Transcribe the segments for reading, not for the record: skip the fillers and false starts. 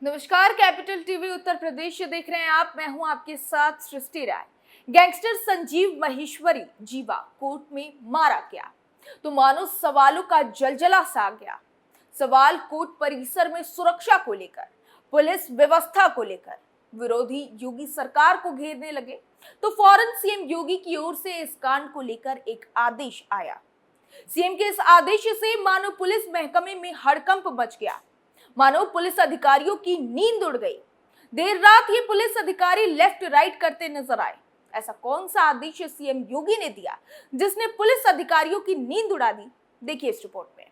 नमस्कार, capital TV Uttar Pradesh से देख रहे हैं आप। मैं हूं आपके साथ सृष्टि राय। गैंगस्टर संजीव माहेश्वरी जीवा कोर्ट में मारा गया तो मानो सवालों का जलजला सा गया। सवाल कोर्ट परिसर में सुरक्षा को लेकर, पुलिस व्यवस्था को लेकर। विरोधी योगी सरकार को घेरने लगे तो फौरन सीएम योगी की ओर से इस कांड को लेकर एक आदेश आया। सीएम के इस आदेश से मानो पुलिस महकमे में हड़कंप मच गया, मानो पुलिस अधिकारियों की नींद उड़ गई। देर रात ये पुलिस अधिकारी लेफ्ट राइट करते नजर आए। ऐसा कौन सा आदेश सीएम योगी ने दिया जिसने पुलिस अधिकारियों की नींद उड़ा दी? देखिए इस रिपोर्ट में।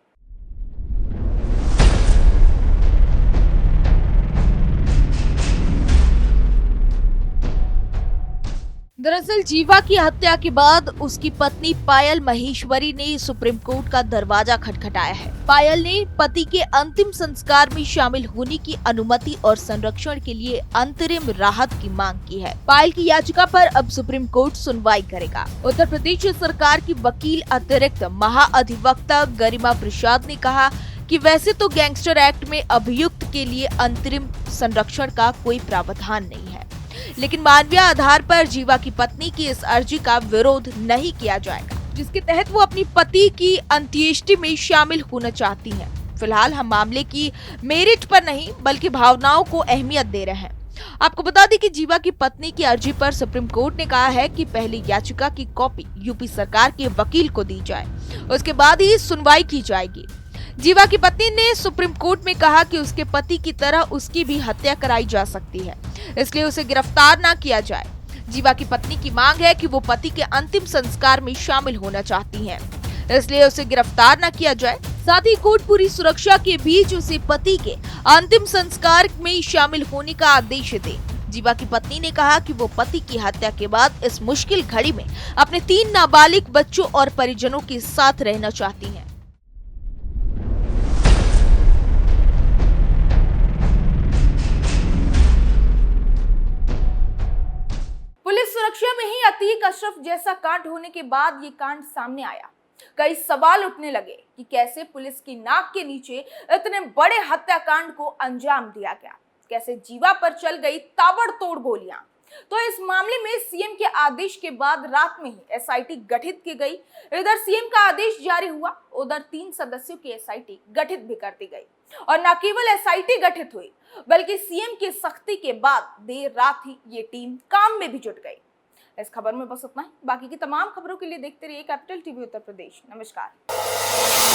दरअसल जीवा की हत्या के बाद उसकी पत्नी पायल माहेश्वरी ने सुप्रीम कोर्ट का दरवाजा खटखटाया है। पायल ने पति के अंतिम संस्कार में शामिल होने की अनुमति और संरक्षण के लिए अंतरिम राहत की मांग की है। पायल की याचिका पर अब सुप्रीम कोर्ट सुनवाई करेगा। उत्तर प्रदेश सरकार की वकील अतिरिक्त महाअधिवक्ता गरिमा प्रसाद ने कहा कि वैसे तो गैंगस्टर एक्ट में अभियुक्त के लिए अंतरिम संरक्षण का कोई प्रावधान नहीं है, लेकिन मानवीय आधार पर जीवा की पत्नी की इस अर्जी का विरोध नहीं किया जाएगा, जिसके तहत वो अपनी पति की अंत्येष्टि में शामिल होना चाहती हैं। फिलहाल हम मामले की मेरिट पर नहीं बल्कि भावनाओं को अहमियत दे रहे हैं। आपको बता दें कि जीवा की पत्नी की अर्जी पर सुप्रीम कोर्ट ने कहा है कि पहले याचिका की कॉपी यूपी सरकार के वकील को दी जाए, उसके बाद ही सुनवाई की जाएगी। जीवा की पत्नी ने सुप्रीम कोर्ट में कहा कि उसके पति की तरह उसकी भी हत्या कराई जा सकती है, इसलिए उसे गिरफ्तार न किया जाए। जीवा की पत्नी की मांग है कि वो पति के अंतिम संस्कार में शामिल होना चाहती हैं, इसलिए उसे गिरफ्तार न किया जाए। साथ ही कोर्ट पूरी सुरक्षा के बीच उसे पति के अंतिम संस्कार में शामिल होने का आदेश दे। जीवा की पत्नी ने कहा कि वो पति की हत्या के बाद इस मुश्किल घड़ी में अपने 3 नाबालिग बच्चों और परिजनों के साथ रहना चाहती है। पुलिस सुरक्षा में ही अतीक अशरफ जैसा कांड होने के बाद ये कांड सामने आया। कई सवाल उठने लगे कि कैसे पुलिस की नाक के नीचे इतने बड़े हत्याकांड को अंजाम दिया गया, कैसे जीवा पर चल गई ताबड़तोड़ गोलियां। तो इस मामले में सीएम के आदेश के बाद रात में ही एसआईटी गठित की गई। इधर सीएम का आदेश जारी हुआ, उधर 3 सदस्यों की एसआईटी गठित भी कर दी गई। और न केवल एसआईटी गठित हुई बल्कि सीएम की सख्ती के बाद देर रात ही ये टीम काम में भी जुट गई। इस खबर में बस इतना ही। बाकी की तमाम खबरों के लिए देखते रहिए कैपिटल टीवी उत्तर प्रदेश। नमस्कार।